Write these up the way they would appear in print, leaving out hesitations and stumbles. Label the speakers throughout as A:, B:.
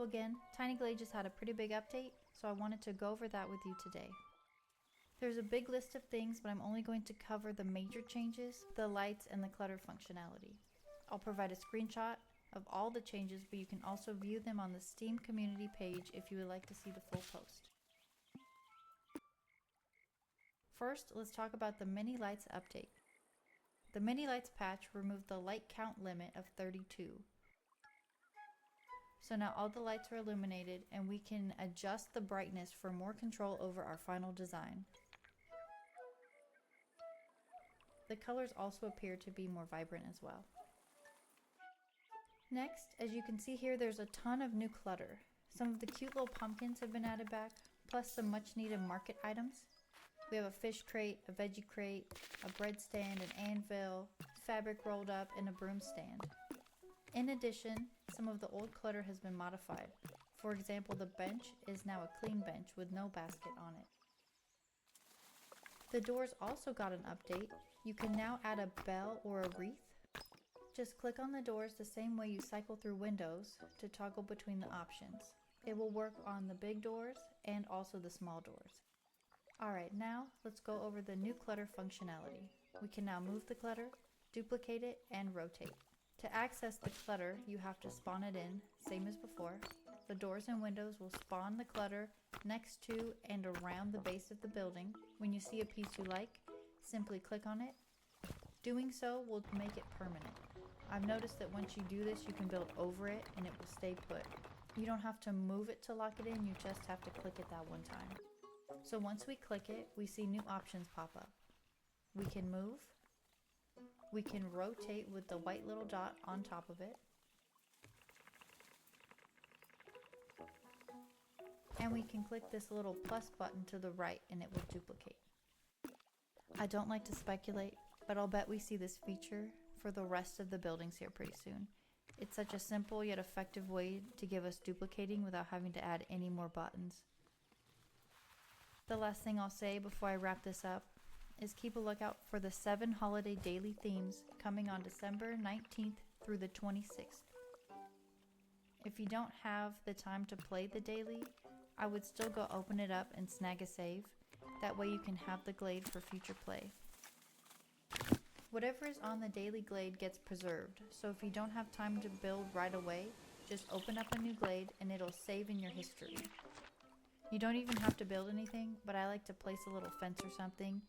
A: again, TinyGlade just had a pretty big update, so I wanted to go over that with you today. There's a big list of things, but I'm only going to cover the major changes, the lights, and the clutter functionality. I'll provide a screenshot of all the changes, but you can also view them on the Steam community page if you would like to see the full post. First, let's talk about the Mini Lights update. The Mini Lights patch removed the light count limit of 32. So now all the lights are illuminated and we can adjust the brightness for more control over our final design. The colors also appear to be more vibrant as well. Next, as you can see here, there's a ton of new clutter. Some of the cute little pumpkins have been added back, plus some much needed market items. We have a fish crate, a veggie crate, a bread stand, an anvil, fabric rolled up, and a broom stand. In addition, some of the old clutter has been modified. For example, the bench is now a clean bench with no basket on it. The doors also got an update. You can now add a bell or a wreath. Just click on the doors the same way you cycle through windows to toggle between the options. It will work on the big doors and also the small doors. Alright, now let's go over the new clutter functionality. We can now move the clutter, duplicate it, and rotate. To access the clutter, you have to spawn it in, same as before. The doors and windows will spawn the clutter next to and around the base of the building. When you see a piece you like, simply click on it. Doing so will make it permanent. I've noticed that once you do this, you can build over it and it will stay put. You don't have to move it to lock it in, you just have to click it that one time. So once we click it, we see new options pop up. We can move. We can rotate with the white little dot on top of it. And we can click this little plus button to the right and it will duplicate. I don't like to speculate, but I'll bet we see this feature for the rest of the buildings here pretty soon. It's such a simple yet effective way to give us duplicating without having to add any more buttons. The last thing I'll say before I wrap this up is keep a lookout for the 7 holiday daily themes coming on December 19th through the 26th. If you don't have the time to play the daily, I would still go open it up and snag a save. That way you can have the glade for future play. Whatever is on the daily glade gets preserved, so if you don't have time to build right away, just open up a new glade and it'll save in your history. You don't even have to build anything, but I like to place a little fence or something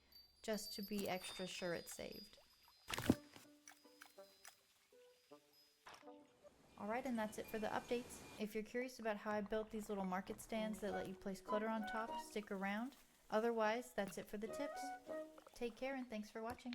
A: just to be extra sure it's saved. Alright, and that's it for the updates. If you're curious about how I built these little market stands that let you place clutter on top, stick around. Otherwise, that's it for the tips. Take care and thanks for watching.